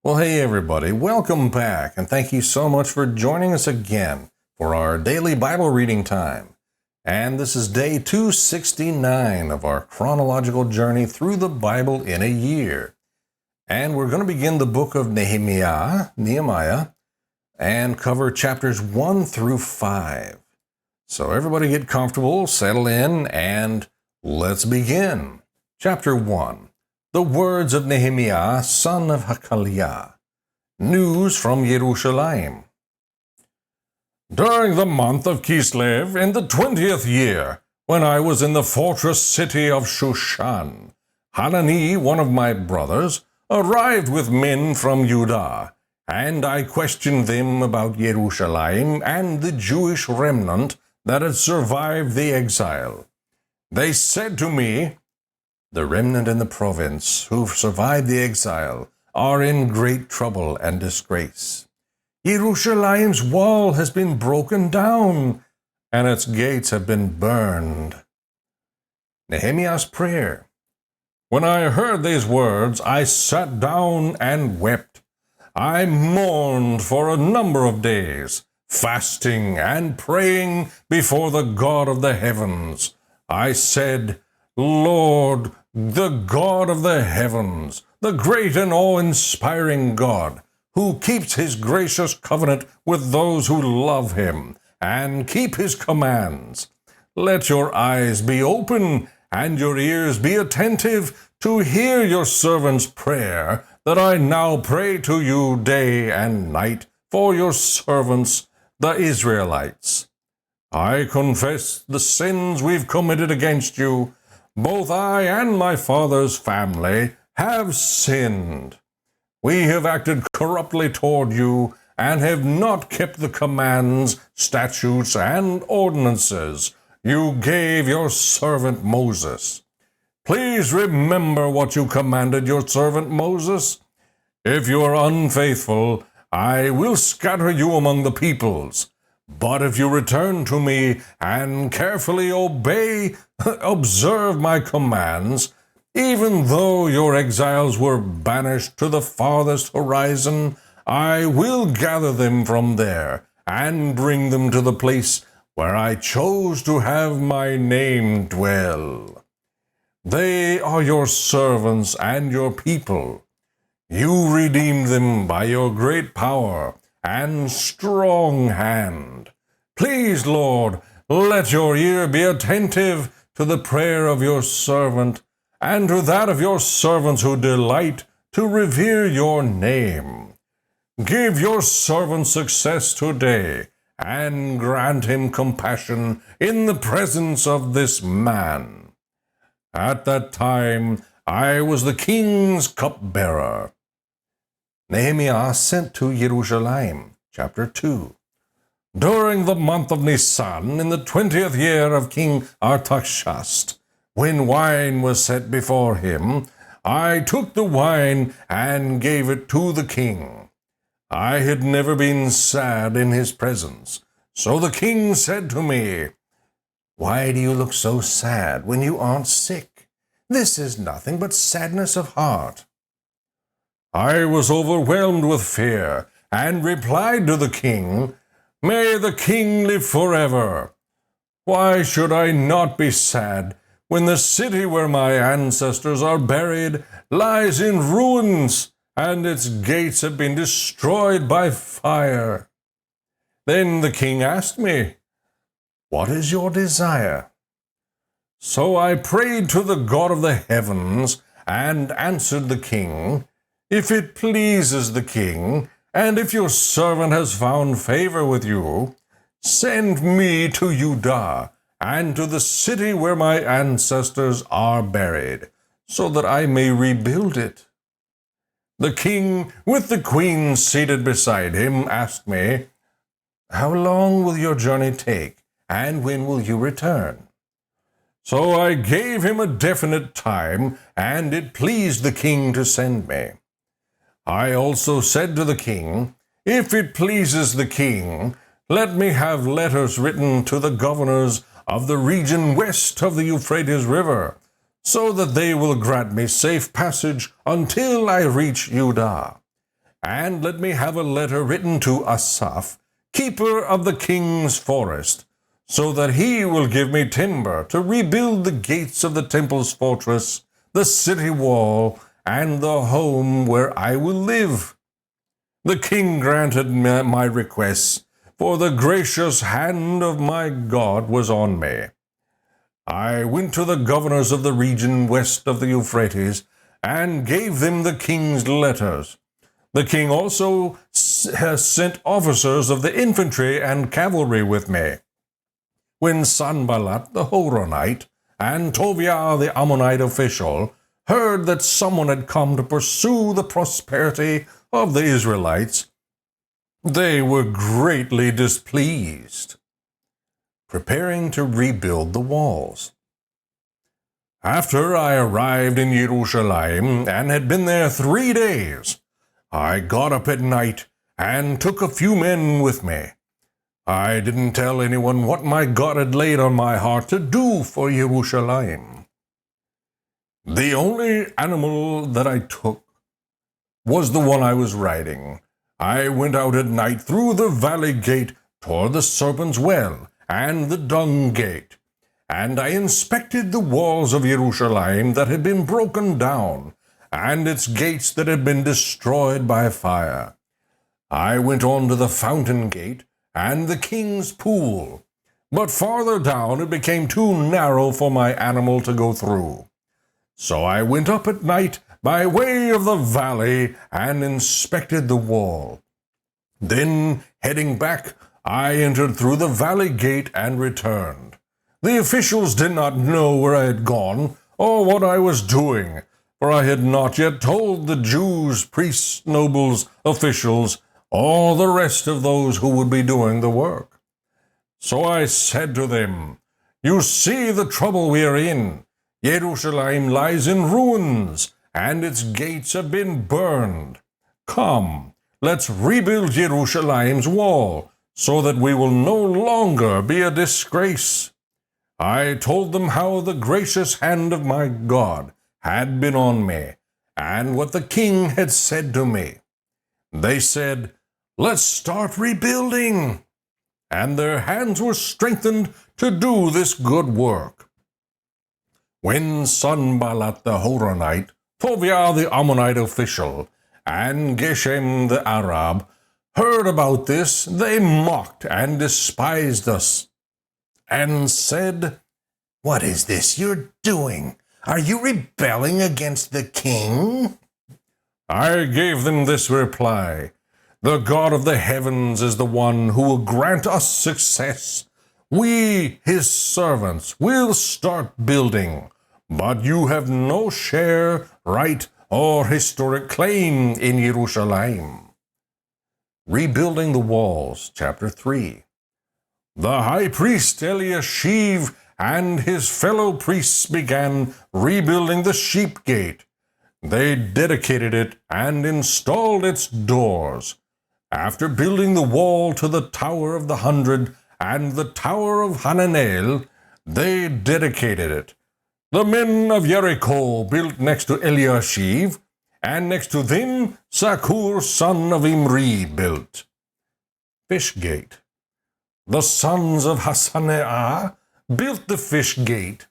Well, hey everybody, welcome back, and thank you so much for joining us again for our daily Bible reading time. And this is day 269 of our chronological journey through the Bible in a year. And we're going to begin the book of Nehemiah, and cover chapters 1 through 5. So everybody get comfortable, settle in, and let's begin. Chapter 1. The words of Nehemiah, son of Hakaliah. News from Jerusalem. During the month of Kislev, in the 20th year, when I was in the fortress city of Shushan, Hanani, one of my brothers, arrived with men from Judah, and I questioned them about Jerusalem and the Jewish remnant that had survived the exile. They said to me, "The remnant in the province who've survived the exile are in great trouble and disgrace. Jerusalem's wall has been broken down, and its gates have been burned." Nehemiah's prayer. When I heard these words, I sat down and wept. I mourned for a number of days, fasting and praying before the God of the heavens. I said, "Lord, the God of the heavens, the great and awe-inspiring God, who keeps his gracious covenant with those who love him and keep his commands, let your eyes be open and your ears be attentive to hear your servant's prayer that I now pray to you day and night for your servants, the Israelites. I confess the sins we've committed against you. Both I and my father's family have sinned. We have acted corruptly toward you and have not kept the commands, statutes, and ordinances you gave your servant Moses. Please remember what you commanded your servant Moses. If you are unfaithful, I will scatter you among the peoples. But if you return to me and carefully observe my commands, even though your exiles were banished to the farthest horizon, I will gather them from there and bring them to the place where I chose to have my name dwell. They are your servants and your people. You redeemed them by your great power and strong hand. Please, Lord, let your ear be attentive to the prayer of your servant and to that of your servants who delight to revere your name. Give your servant success today and grant him compassion in the presence of this man." At that time, I was the king's cupbearer. Nehemiah sent to Jerusalem. Chapter 2. During the month of Nisan, in the 20th year of King Artaxerxes, when wine was set before him, I took the wine and gave it to the king. I had never been sad in his presence, so the king said to me, "Why do you look so sad when you aren't sick? This is nothing but sadness of heart." I was overwhelmed with fear and replied to the king, "May the king live forever. Why should I not be sad when the city where my ancestors are buried lies in ruins and its gates have been destroyed by fire?" Then the king asked me, "What is your desire?" So I prayed to the God of the heavens and answered the king, "If it pleases the king, and if your servant has found favor with you, send me to Judah and to the city where my ancestors are buried, so that I may rebuild it." The king, with the queen seated beside him, asked me, "How long will your journey take, and when will you return?" So I gave him a definite time, and it pleased the king to send me. I also said to the king, "If it pleases the king, let me have letters written to the governors of the region west of the Euphrates River, so that they will grant me safe passage until I reach Judah. and let me have a letter written to Asaph, keeper of the king's forest, so that he will give me timber to rebuild the gates of the temple's fortress, the city wall, and the home where I will live. The king granted my requests, for the gracious hand of my God was on me. I went to the governors of the region west of the Euphrates, and gave them the king's letters. The king also has sent officers of the infantry and cavalry with me. When Sanballat the Horonite and Tobiah the Ammonite official heard that someone had come to pursue the prosperity of the Israelites, they were greatly displeased. Preparing to rebuild the walls. After I arrived in Jerusalem and had been there 3 days, I got up at night and took a few men with me. I didn't tell anyone what my God had laid on my heart to do for Jerusalem. The only animal that I took was the one I was riding. I went out at night through the valley gate toward the serpent's well and the dung gate, and I inspected the walls of Jerusalem that had been broken down, and its gates that had been destroyed by fire. I went on to the fountain gate and the king's pool, but farther down it became too narrow for my animal to go through. So I went up at night by way of the valley and inspected the wall. Then, heading back, I entered through the valley gate and returned. The officials did not know where I had gone or what I was doing, for I had not yet told the Jews, priests, nobles, officials, or the rest of those who would be doing the work. So I said to them, "You see the trouble we are in. Jerusalem lies in ruins, and its gates have been burned. Come, let's rebuild Jerusalem's wall, so that we will no longer be a disgrace." I told them how the gracious hand of my God had been on me, and what the king had said to me. They said, "Let's start rebuilding." And their hands were strengthened to do this good work. When Sanballat the Horonite, Tobiah the Ammonite official, and Geshem the Arab heard about this, they mocked and despised us, and said, "What is this you're doing? Are you rebelling against the king?" I gave them this reply: "The God of the heavens is the one who will grant us success. We, his servants, will start building, but you have no share, right, or historic claim in Jerusalem." Rebuilding the walls, chapter 3. The high priest Eliashib and his fellow priests began rebuilding the sheep gate. They dedicated it and installed its doors. After building the wall to the Tower of the 100 and the Tower of Hananel, they dedicated it. The men of Jericho built next to Eliashib, and next to them Zakur son of Imri built. Fish gate. The sons of Hassaneah built the fish gate.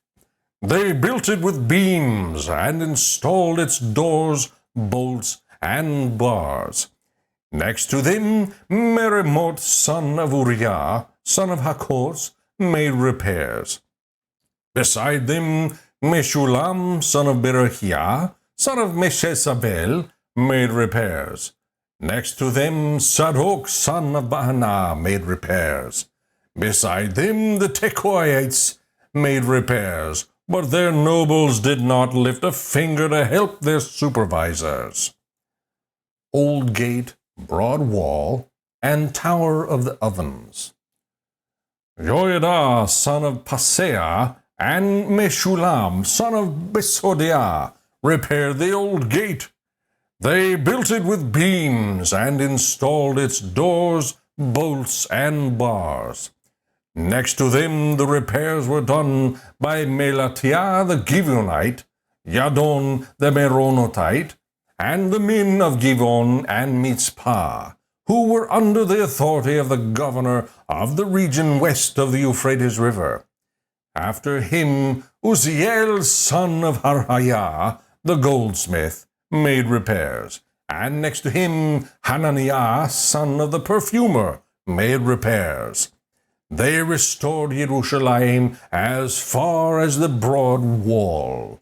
They built it with beams and installed its doors, bolts, and bars. Next to them, Meremoth son of Uriah, son of Hakos, made repairs. Beside them, Meshulam son of Berechiah, son of Meshezabel, made repairs. Next to them, Zadok son of Baana made repairs. Beside them, the Tekoites made repairs, but their nobles did not lift a finger to help their supervisors. Old Gate, Broad Wall, and Tower of the Ovens. Joiada son of Paseah and Meshulam son of Besodiah repaired the old gate. They built it with beams and installed its doors, bolts, and bars. Next to them, the repairs were done by Melatiah the Gibeonite, Yadon the Meronotite, and the men of Givon and Mitzpah, who were under the authority of the governor of the region west of the Euphrates River. After him, Uzziel, son of Harhaiah, the goldsmith, made repairs, and next to him, Hananiah, son of the perfumer, made repairs. They restored Jerusalem as far as the broad wall.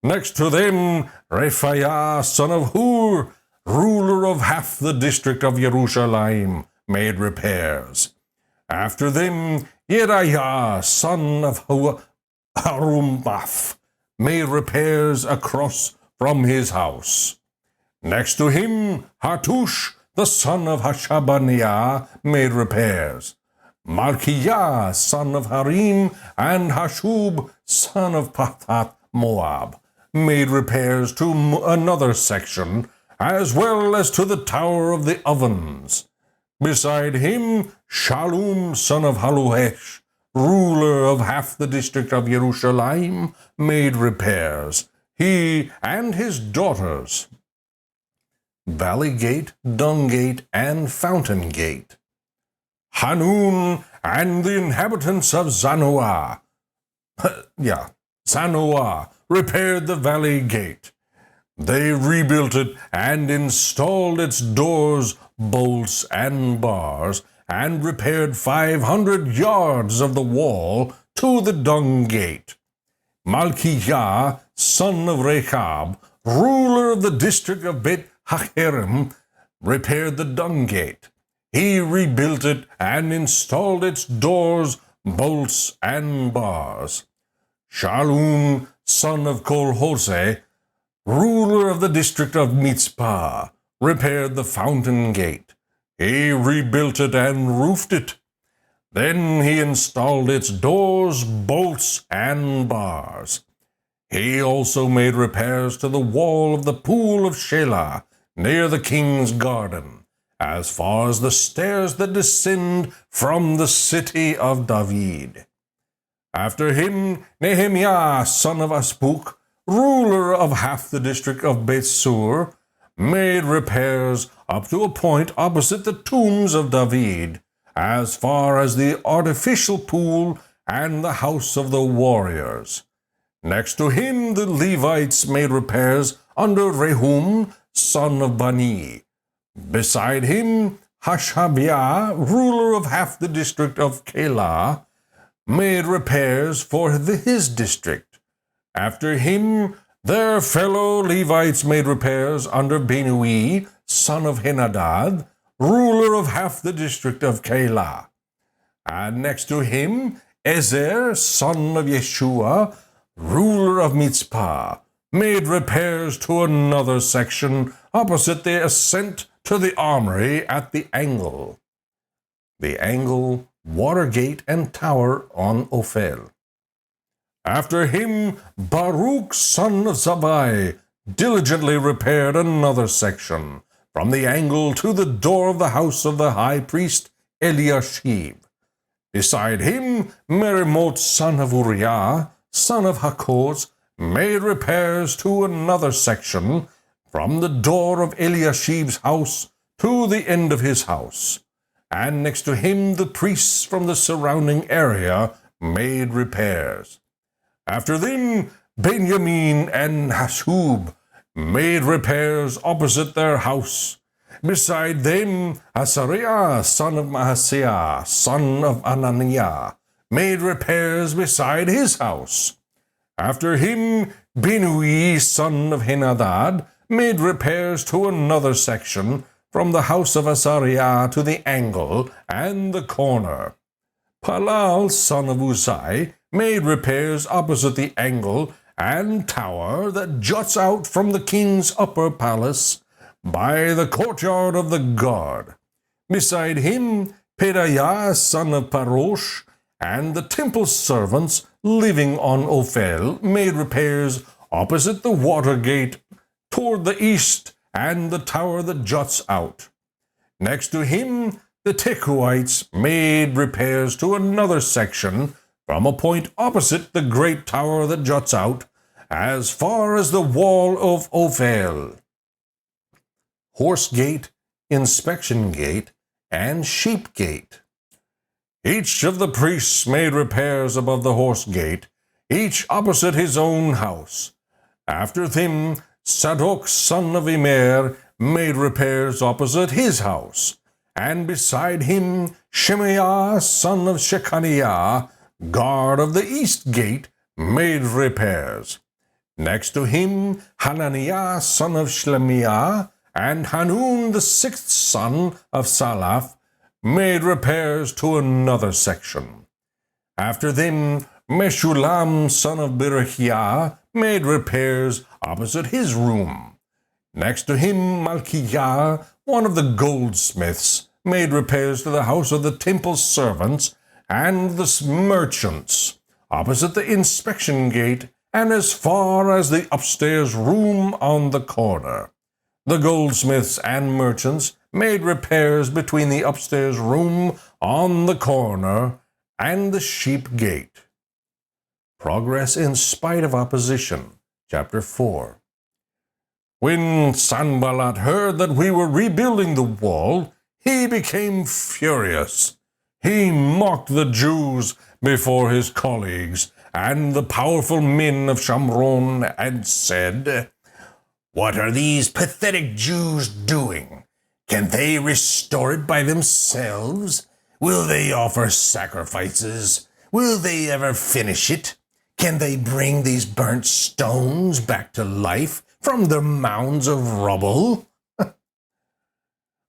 Next to them, Rephaiah, son of Hur, ruler of half the district of Jerusalem, made repairs. After them, Yeriah, son of Harumaph, made repairs across from his house. Next to him, Hattush, the son of Hashabaniah, made repairs. Malchiah, son of Harim, and Hashub, son of Pathath Moab, made repairs to another section, as well as to the Tower of the Ovens. Beside him, Shallum, son of Haluhesh, ruler of half the district of Jerusalem, made repairs, he and his daughters. Valley Gate, Dung Gate, and Fountain Gate. Hanun and the inhabitants of Zanoah, Zanoah, repaired the Valley Gate. They rebuilt it and installed its doors, bolts, and bars, and repaired 500 yards of the wall to the Dung Gate. Malchiah, son of Rechab, ruler of the district of Beth Hacherem, repaired the Dung Gate. He rebuilt it and installed its doors, bolts, and bars. Shallum, son of Kolhose, ruler of the district of Mitzpah, repaired the Fountain Gate. He rebuilt it and roofed it. Then he installed its doors, bolts, and bars. He also made repairs to the wall of the pool of Shelah, near the king's garden, as far as the stairs that descend from the city of David. After him, Nehemiah, son of Aspuk, ruler of half the district of Bethsur, made repairs up to a point opposite the tombs of David, as far as the artificial pool and the house of the warriors. Next to him, the Levites made repairs under Rehum, son of Bani. Beside him, Hashabiah, ruler of half the district of Keilah, made repairs for his district. After him, their fellow Levites made repairs under Binui, son of Henadad, ruler of half the district of Keilah. And next to him, Ezer, son of Yeshua, ruler of Mitzpah, made repairs to another section opposite the ascent to the armory at the angle. The angle, water gate, and tower on Ophel. After him, Baruch, son of Zabbai, diligently repaired another section, from the angle to the door of the house of the high priest Eliashib. Beside him, Merimot, son of Uriah, son of Hakoz, made repairs to another section, from the door of Eliashib's house to the end of his house. And next to him, the priests from the surrounding area made repairs. After them, Benjamin and Hashub made repairs opposite their house. Beside them, Azariah, son of Maaseiah, son of Ananiah, made repairs beside his house. After him, Binui, son of Henadad, made repairs to another section, from the house of Azariah to the angle and the corner. Palal, son of Uzai, made repairs opposite the angle and tower that juts out from the king's upper palace by the courtyard of the guard. Beside him, Pedaiah, son of Parosh, and the temple servants living on Ophel made repairs opposite the water gate toward the east and the tower that juts out. Next to him, the Tekoites made repairs to another section from a point opposite the great tower that juts out, as far as the wall of Ophel. horse gate, inspection gate, and sheep gate. Each of the priests made repairs above the horse gate, each opposite his own house. After them, Zadok son of Immer made repairs opposite his house, and beside him Shemaiah son of Shechaniah, guard of the east gate, made repairs. Next to him Hananiah son of Shlemiah and Hanun the sixth son of Salaph made repairs to another section. After them Meshulam son of Berechiah made repairs opposite his room. Next to him Malchiah, one of the goldsmiths, made repairs to the house of the temple servants and the merchants, opposite the inspection gate and as far as the upstairs room on the corner. The goldsmiths and merchants made repairs between the upstairs room on the corner and the sheep gate. Progress in spite of opposition. Chapter 4. When Sanballat heard that we were rebuilding the wall, he became furious. He mocked the Jews before his colleagues and the powerful men of Shamron and said, "What are these pathetic Jews doing? Can they restore it by themselves? Will they offer sacrifices? Will they ever finish it? Can they bring these burnt stones back to life from their mounds of rubble?"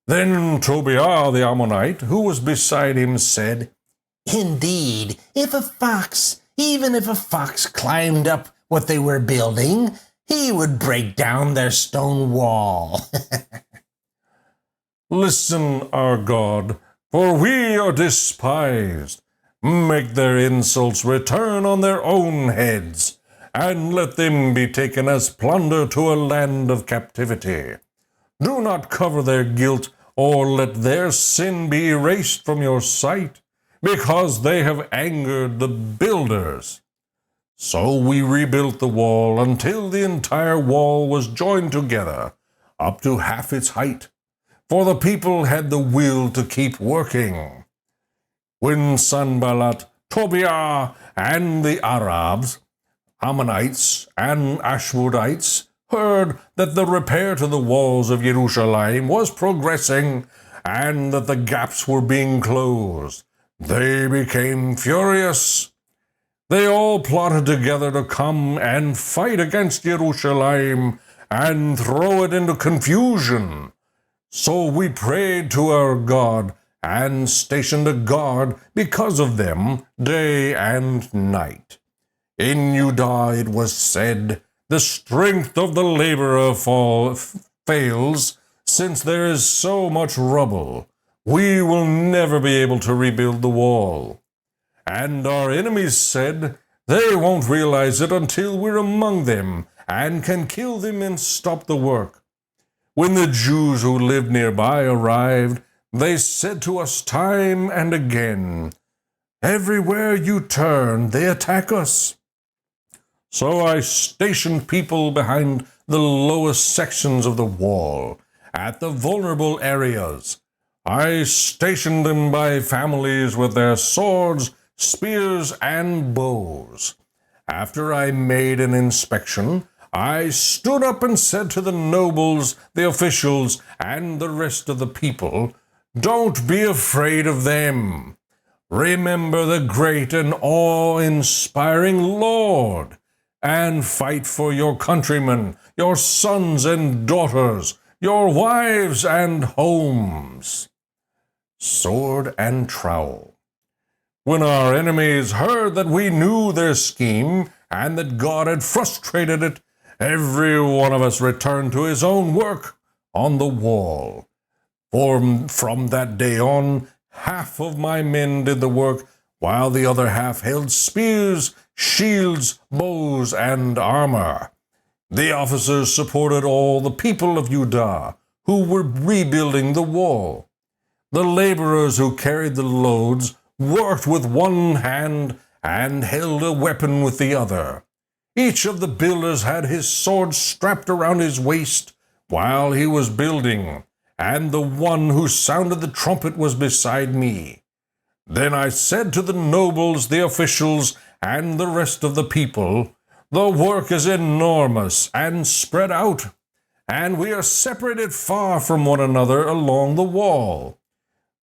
Then Tobiah the Ammonite, who was beside him, said, "Indeed, even if a fox climbed up what they were building, he would break down their stone wall." Listen, our God, for we are despised. Make their insults return on their own heads, and let them be taken as plunder to a land of captivity. Do not cover their guilt, or let their sin be erased from your sight, because they have angered the builders. So we rebuilt the wall until the entire wall was joined together, up to half its height, for the people had the will to keep working. When Sanballat, Tobiah, and the Arabs, Ammonites, and Ashwodites heard that the repair to the walls of Jerusalem was progressing and that the gaps were being closed, they became furious. They all plotted together to come and fight against Jerusalem and throw it into confusion. So we prayed to our God and stationed a guard because of them day and night. In Judah it was said, "The strength of the laborer fails, since there is so much rubble. We will never be able to rebuild the wall." And our enemies said, "They won't realize it until we're among them and can kill them and stop the work." When the Jews who lived nearby arrived, they said to us time and again, "Everywhere you turn, they attack us." So I stationed people behind the lowest sections of the wall, at the vulnerable areas. I stationed them by families with their swords, spears, and bows. After I made an inspection, I stood up and said to the nobles, the officials, and the rest of the people, "Don't be afraid of them. Remember the great and awe-inspiring Lord, and fight for your countrymen, your sons and daughters, your wives and homes." Sword and trowel. When our enemies heard that we knew their scheme and that God had frustrated it, every one of us returned to his own work on the wall. For from that day on, half of my men did the work, while the other half held spears, shields, bows, and armor. The officers supported all the people of Judah who were rebuilding the wall. The laborers who carried the loads worked with one hand and held a weapon with the other. Each of the builders had his sword strapped around his waist, while he was building, and the one who sounded the trumpet was beside me. Then I said to the nobles, the officials, and the rest of the people, the work is enormous and spread out, and we are separated far from one another along the wall.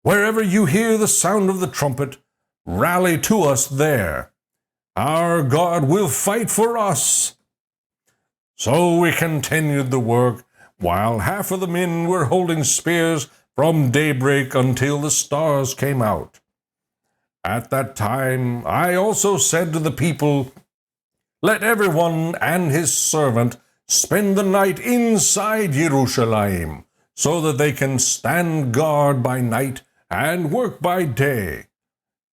Wherever you hear the sound of the trumpet, rally to us there. Our God will fight for us. So we continued the work, while half of the men were holding spears from daybreak until the stars came out. At that time I also said to the people, let everyone and his servant spend the night inside Jerusalem, so that they can stand guard by night and work by day.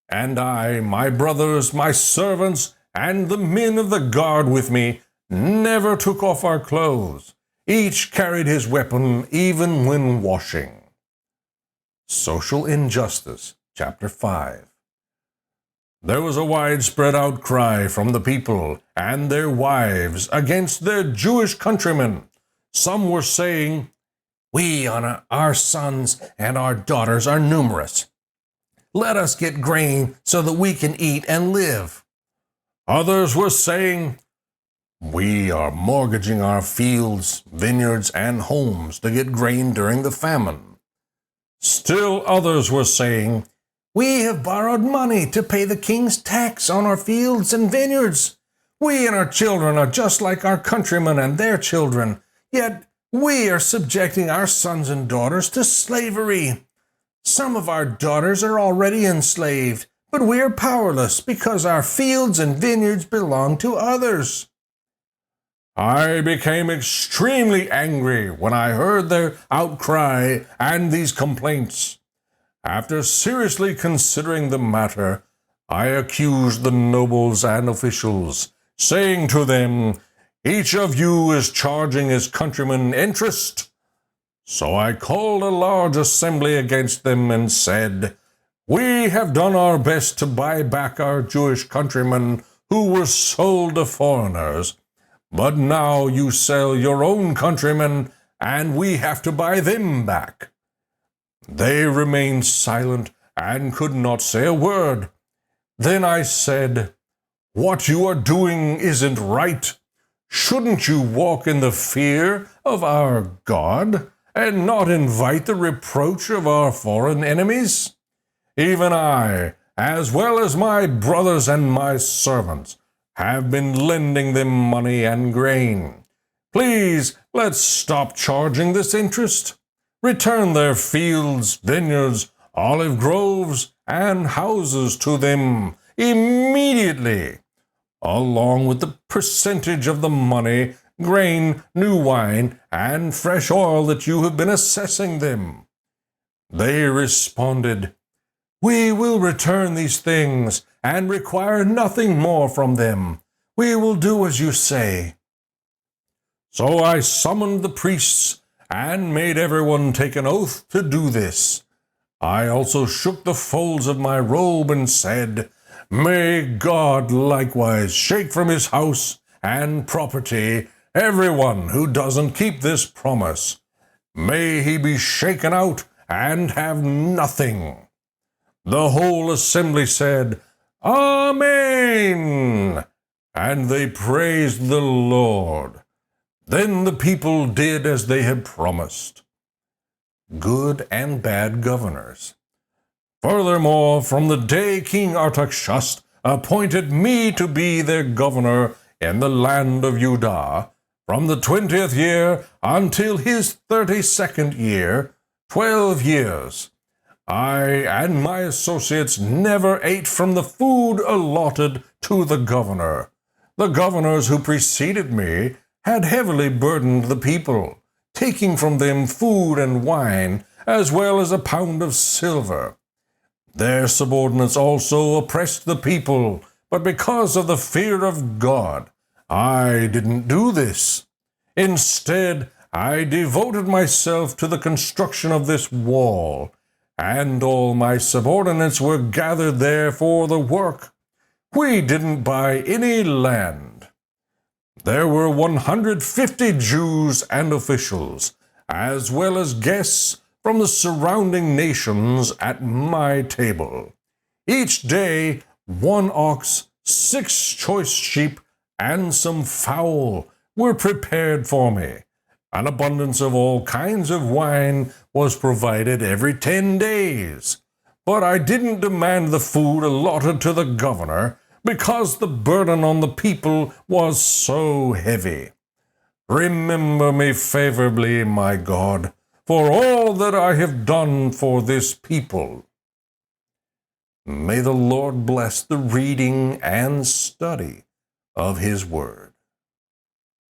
And I, my brothers, my servants, and the men of the guard with me, never took off our clothes. Each carried his weapon, even when washing. Social injustice, chapter 5. There was a widespread outcry from the people and their wives against their Jewish countrymen. Some were saying, we honor our sons and our daughters are numerous. Let us get grain so that we can eat and live. Others were saying, we are mortgaging our fields, vineyards, and homes to get grain during the famine. Still others were saying, we have borrowed money to pay the king's tax on our fields and vineyards. We and our children are just like our countrymen and their children, yet we are subjecting our sons and daughters to slavery. Some of our daughters are already enslaved, but we are powerless because our fields and vineyards belong to others. I became extremely angry when I heard their outcry and these complaints. After seriously considering the matter, I accused the nobles and officials, saying to them, each of you is charging his countrymen interest. So I called a large assembly against them and said, we have done our best to buy back our Jewish countrymen who were sold to foreigners. But now you sell your own countrymen, and we have to buy them back. They remained silent and could not say a word. Then I said, what you are doing isn't right. Shouldn't you walk in the fear of our God and not invite the reproach of our foreign enemies? Even I, as well as my brothers and my servants, have been lending them money and grain. Please, let's stop charging this interest. Return their fields, vineyards, olive groves, and houses to them immediately, along with the percentage of the money, grain, new wine, and fresh oil that you have been assessing them. They responded, we will return these things and require nothing more from them. We will do as you say. So I summoned the priests and made everyone take an oath to do this. I also shook the folds of my robe and said, may God likewise shake from his house and property everyone who doesn't keep this promise. May he be shaken out and have nothing. The whole assembly said, Amen! And they praised the Lord. Then the people did as they had promised. Good and bad governors. Furthermore, from the day King Artaxerxes appointed me to be their governor in the land of Judah, from the 20th year until his 32nd year, 12 years, I and my associates never ate from the food allotted to the governor. The governors who preceded me had heavily burdened the people, taking from them food and wine, as well as a pound of silver. Their subordinates also oppressed the people, but because of the fear of God, I didn't do this. Instead, I devoted myself to the construction of this wall, and all my subordinates were gathered there for the work. We didn't buy any land. There were 150 Jews and officials, as well as guests from the surrounding nations at my table. Each day, 1 ox, 6 choice sheep, and some fowl were prepared for me. An abundance of all kinds of wine was provided every 10 days. But I didn't demand the food allotted to the governor because the burden on the people was so heavy. Remember me favorably, my God, for all that I have done for this people. May the Lord bless the reading and study of His Word.